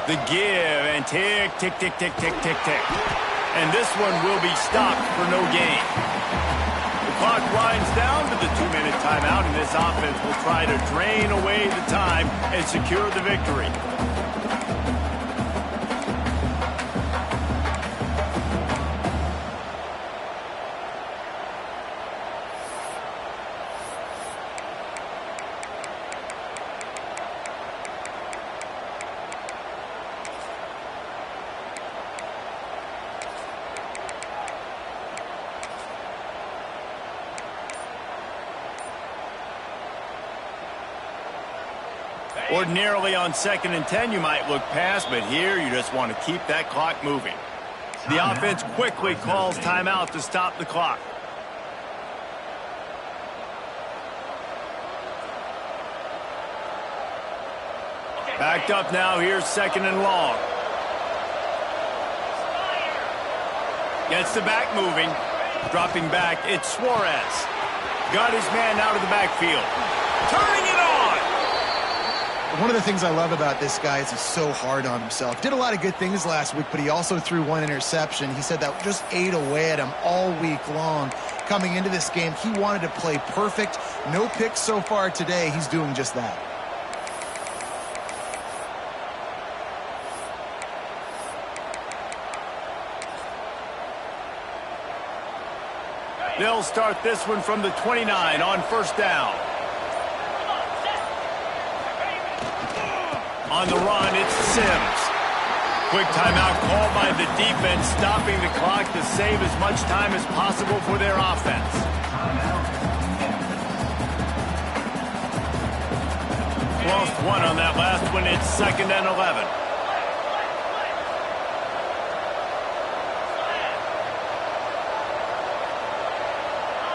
The give and tick, tick, tick, tick, tick, tick, tick. And this one will be stopped for no gain. clock winds down to the 2-minute timeout, and this offense will try to drain away the time and secure the victory. Ordinarily on 2nd and 10, you might look past, but here you just want to keep that clock moving. The offense quickly calls timeout to stop the clock. Backed up now, here's 2nd and long. Gets the back moving. Dropping back, it's Suarez. Got his man out of the backfield. Turning it on! One of the things I love about this guy is he's so hard on himself. Did a lot of good things last week, but he also threw one interception. He said that just ate away at him all week long. Coming into this game, he wanted to play perfect. No picks so far today. He's doing just that. They'll start this one from the 29 on 1st down. On the run, it's Sims. Quick timeout called by the defense, stopping the clock to save as much time as possible for their offense. Lost one on that last one. It's 2nd and 11.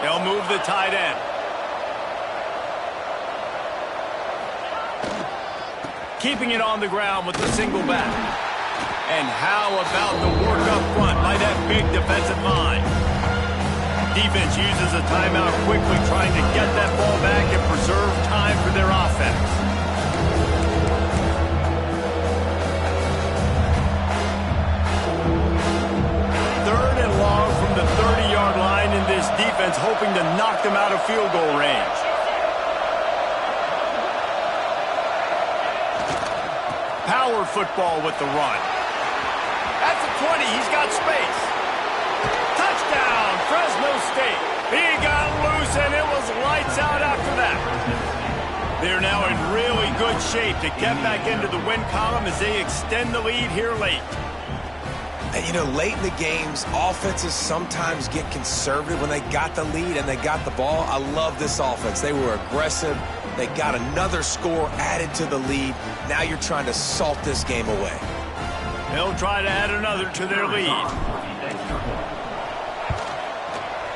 They'll move the tight end. Keeping it on the ground with the single back. And how about the work up front by that big defensive line? Defense uses a timeout quickly, trying to get that ball back and preserve time for their offense. Third and long from the 30-yard line, in this defense hoping to knock them out of field goal range. Power football with the run. At the 20, he's got space. Touchdown, Fresno State. He got loose, and it was lights out after that. They're now in really good shape to get back into the win column as they extend the lead here late. And, you know, late in the games, offenses sometimes get conservative when they got the lead and they got the ball. I love this offense. They were aggressive. They got another score added to the lead. Now you're trying to salt this game away. They'll try to add another to their lead.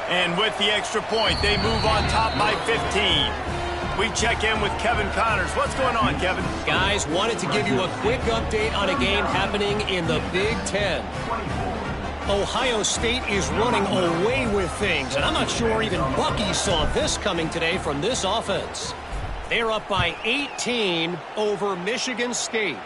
And with the extra point, they move on top by 15. We check in with Kevin Connors. What's going on, Kevin? Guys, wanted to give you a quick update on a game happening in the Big Ten. Ohio State is running away with things, and I'm not sure even Bucky saw this coming today from this offense. They're up by 18 over Michigan State.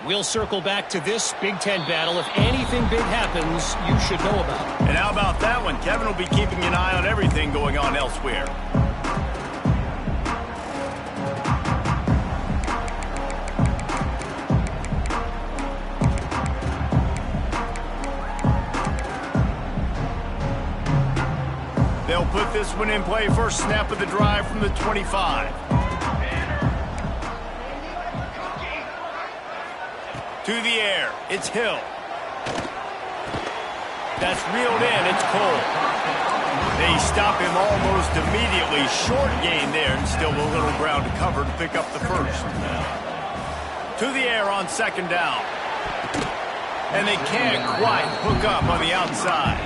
We'll circle back to this Big Ten battle. If anything big happens, you should know about it. And how about that one? Kevin will be keeping an eye on everything going on elsewhere. They'll put this one in play. First snap of the drive from the 25. To the air, it's Hill. That's reeled in, it's Cole. They stop him almost immediately. Short gain there, and still a little ground to cover to pick up the first. To the air on 2nd down. And they can't quite hook up on the outside.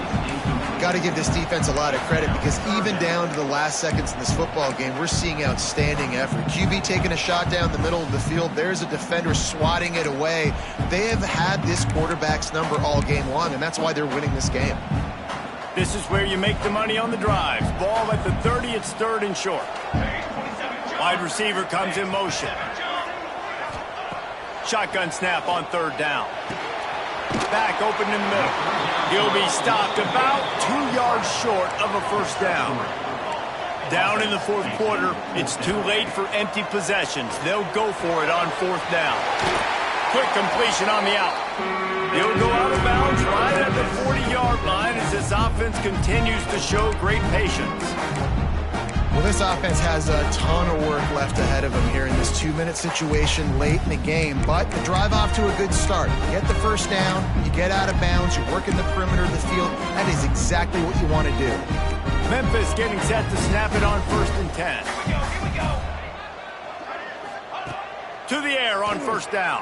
Got to give this defense a lot of credit, because even down to the last seconds in this football game, we're seeing outstanding effort. QB taking a shot down the middle of the field. There's a defender swatting it away. They have had this quarterback's number all game long, and that's why they're winning this game. This is where you make the money on the drives. Ball at the 30, it's 3rd and short. Wide receiver comes in motion. Shotgun snap on 3rd down. Back open in the middle. He'll be stopped about 2 yards short of a first down. Down in the fourth quarter, it's too late for empty possessions. They'll go for it on fourth down. Quick completion on the out. He'll go out of bounds right at the 40-yard line as this offense continues to show great patience. Well, this offense has a ton of work left ahead of them here in this 2-minute situation late in the game, but the drive off to a good start. You get the first down, you get out of bounds, you're working the perimeter of the field. That is exactly what you want to do. Memphis getting set to snap it on 1st and 10. Here we go. To the air on 1st down.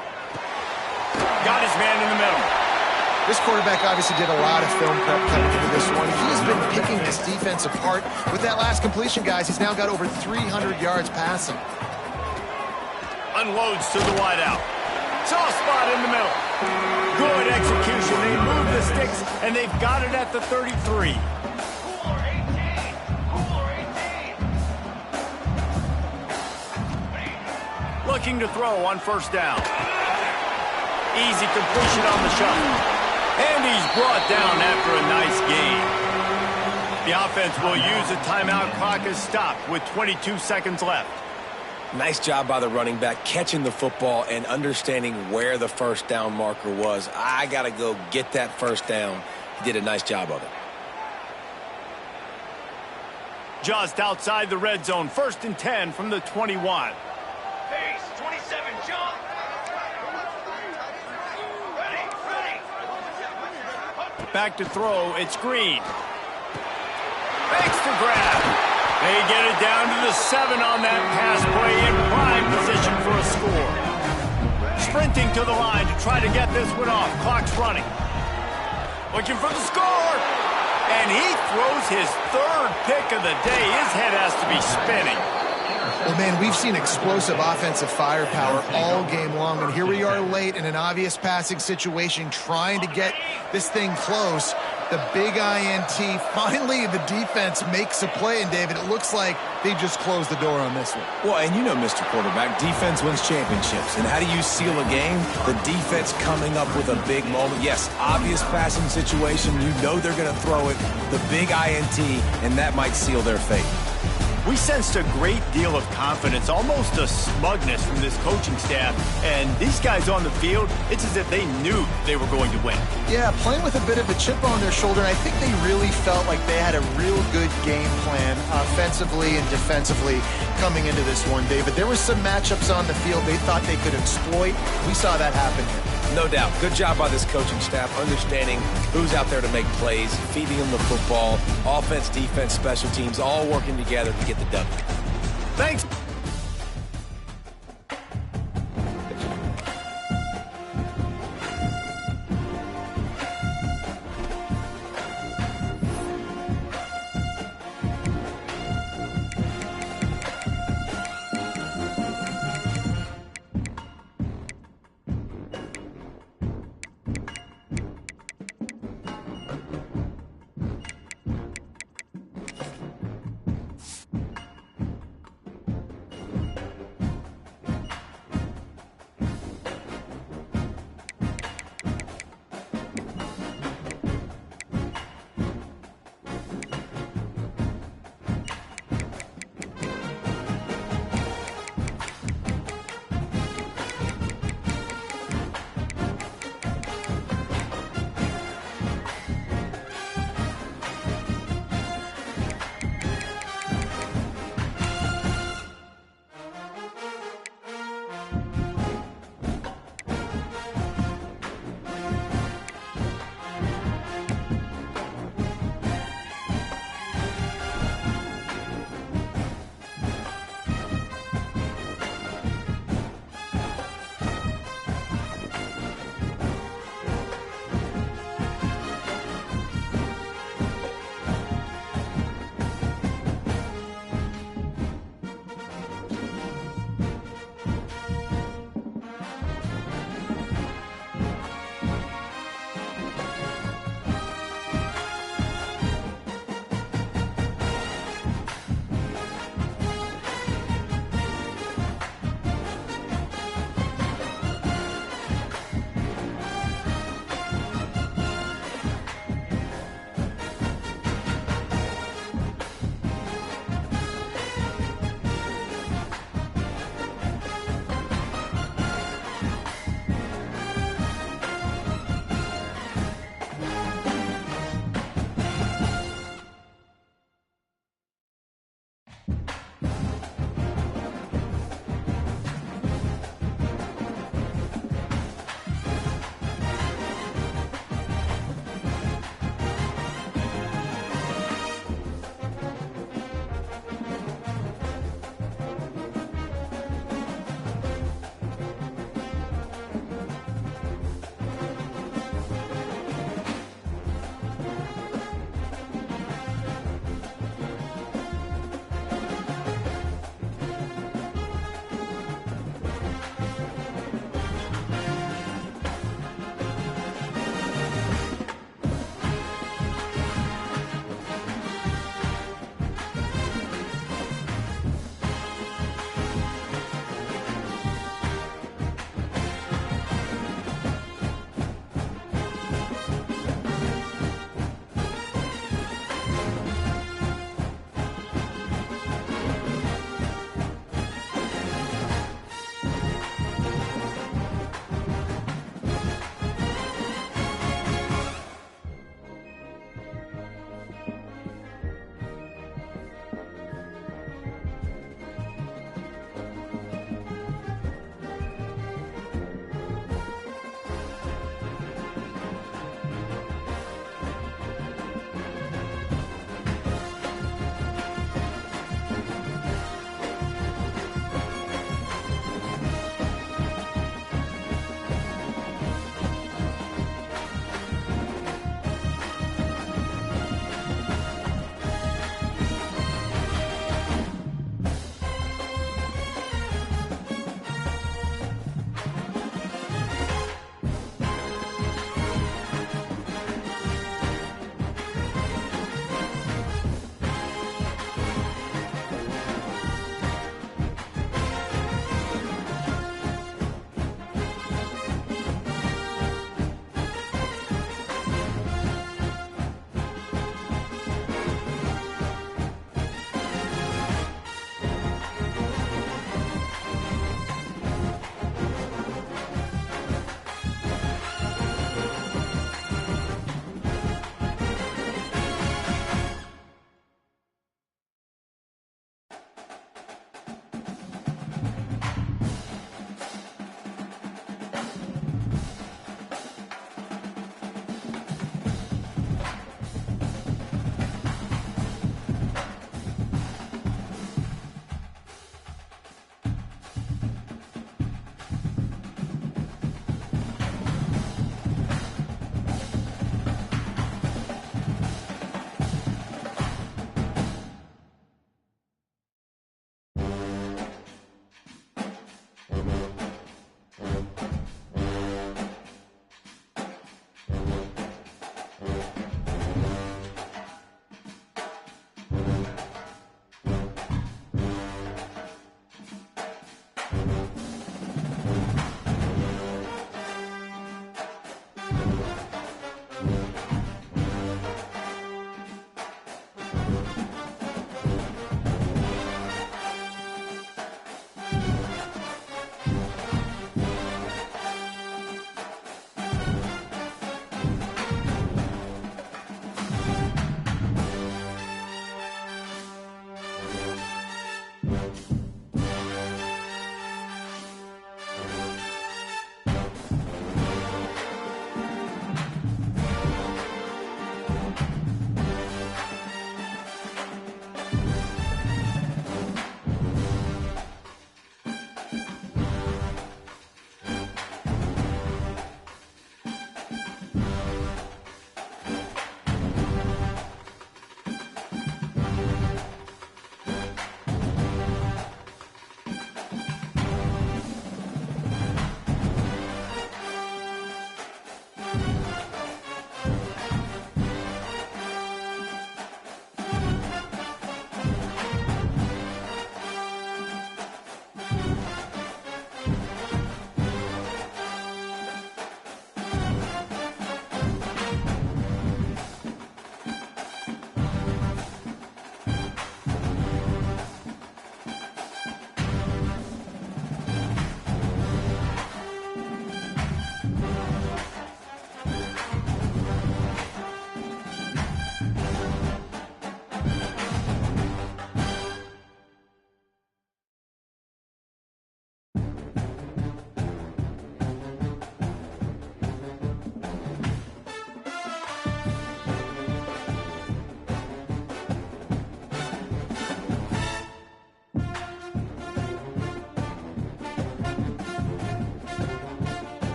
Got his man in the middle. This quarterback obviously did a lot of film prep coming into this one. He has been picking this defense apart. With that last completion, guys, he's now got over 300 yards passing. Unloads to the wideout. Soft spot in the middle. Good execution. They move the sticks, and they've got it at the 33. Looking to throw on 1st down. Easy completion on the shuttle. And he's brought down after a nice gain. The offense will use a timeout. Clock is stopped with 22 seconds left. Nice job by the running back catching the football and understanding where the 1st down marker was. I got to go get that 1st down. He did a nice job of it. Just outside the red zone. 1st and 10 from the 21. Pace, 27, jump. Ready. Back to throw. It's Green. Fakes the grab. They get it down to the 7 on that pass play in prime position for a score. Sprinting to the line to try to get this one off. Clock's running. Looking for the score. And he throws his 3rd pick of the day. His head has to be spinning. Well, man, we've seen explosive offensive firepower all game long, and here we are late in an obvious passing situation trying to get this thing close. The big INT. Finally, the defense makes a play, and David, it looks like they just closed the door on this one. Well, and you know, Mr. Quarterback, defense wins championships. And how do you seal a game? The defense coming up with a big moment. Yes, obvious passing situation. You know they're going to throw it. The big INT, and that might seal their fate. We sensed a great deal of confidence, almost a smugness from this coaching staff. And these guys on the field, it's as if they knew they were going to win. Yeah, playing with a bit of a chip on their shoulder. And I think they really felt like they had a real good game plan offensively and defensively coming into this one, David. There were some matchups on the field they thought they could exploit. We saw that happen here. No doubt. Good job by this coaching staff, understanding who's out there to make plays, feeding them the football, offense, defense, special teams, all working together to get the W. Thanks.